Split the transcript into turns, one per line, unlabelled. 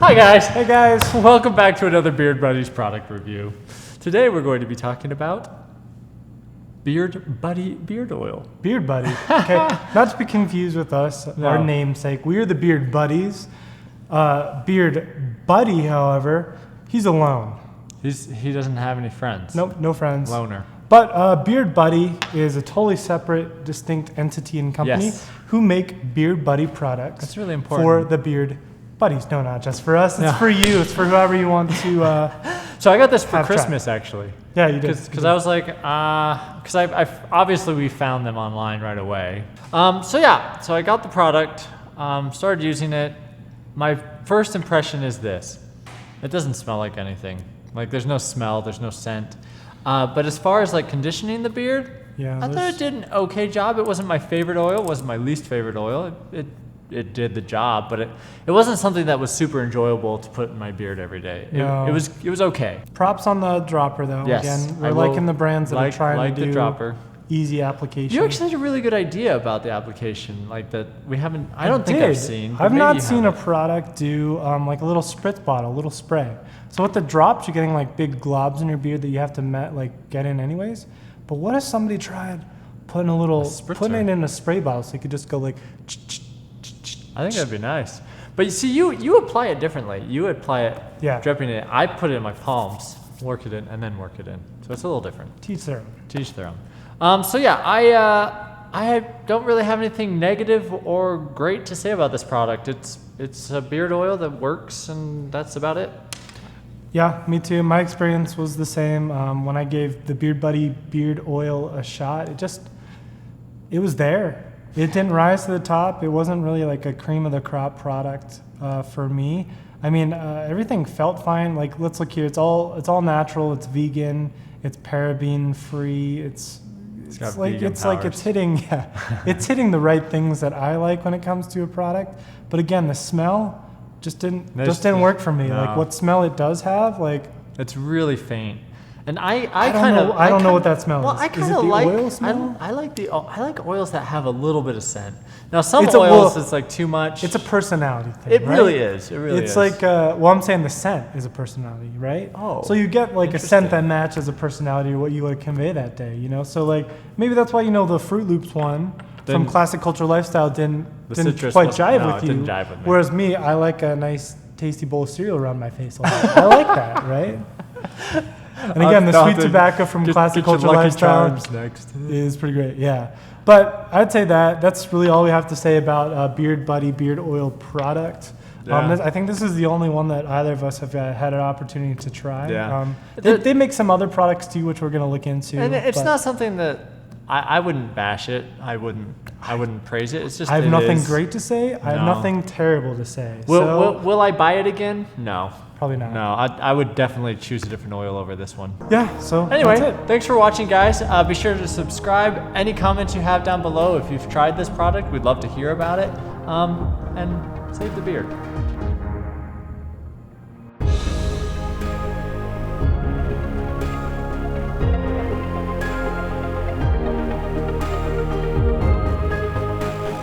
Hi guys.
Hey guys.
Welcome back to another Beard Buddies product review. Today we're going to be talking about Beard Buddy beard oil.
Beard Buddy. Okay, not to be confused with us, our namesake. We are the Beard Buddies. Beard Buddy, however, he's alone.
He doesn't have any friends.
Nope, no friends.
Loner.
But Beard Buddy is a totally separate, distinct entity and company who make Beard Buddy products.
That's really important.
For the Beard Buddies. No, not just for us. It's for you. It's for whoever you want to.
So I got this for Christmas, actually.
Yeah, you did.
Because I was like, because I obviously we found them online right away. So I got the product, started using it. My first impression is this: it doesn't smell like anything. Like there's no smell, there's no scent. But as far as like conditioning the beard, I thought it did an okay job. It wasn't my favorite oil. It wasn't my least favorite oil. It did the job, but it wasn't something that was super enjoyable to put in my beard every day. It was okay.
Props on the dropper though.
Yes,
again, we're liking the brands that are trying to do
the dropper.
Easy application.
You actually had a really good idea about the application, like that we haven't. I don't think I've seen.
I've not seen a product do like a little spritz bottle, a little spray. So with the drops, you're getting like big globs in your beard that you have to get in anyways. But what if somebody tried putting putting it in a spray bottle so you could just go like.
I think that'd be nice. But you see, you apply it differently. You apply it, dripping it. I put it in my palms, work it in, and then work it in. So it's a little different.
Teach their own.
Teach their own. I don't really have anything negative or great to say about this product. It's a beard oil that works, and that's about it.
Yeah, me too. My experience was the same. When I gave the Beard Buddy beard oil a shot, it was there. It didn't rise to the top. It wasn't really like a cream of the crop product for me. I mean, everything felt fine. Like, let's look here. It's all natural. It's vegan. It's paraben free. It's hitting it's hitting the right things that I like when it comes to a product. But again, the smell just didn't work for me. No. Like what smell it does have, like
it's really faint. And I
don't know what that smell is.
Well, I kind of like oil smell. I like oils that have a little bit of scent. Now some it's like too much.
It's a personality thing.
It really is. It really is.
It's like I'm saying the scent is a personality, right?
Oh.
So you get like a scent that matches a personality or what you want to convey that day, you know? So like maybe that's why the Fruit Loops one from Classic Culture Lifestyle didn't quite jive with you.
Didn't jive with me.
Whereas me, I like a nice tasty bowl of cereal around my face. I like that, right? And again, the sweet tobacco from Classic Culture Lifestyle is pretty great, yeah. But I'd say that's really all we have to say about Beard Buddy beard oil product. Yeah. I think this is the only one that either of us have had an opportunity to try.
Yeah.
They make some other products too, which we're going to look into.
And it's not something that I wouldn't bash it. I wouldn't praise it. It's just
I have nothing great to say. I have nothing terrible to say.
Will I buy it again? No.
Probably not.
No, I would definitely choose a different oil over this one.
Yeah, so
anyway,
that's it.
Thanks for watching, guys. Be sure to subscribe. Any comments you have down below, if you've tried this product, we'd love to hear about it. And save the beard.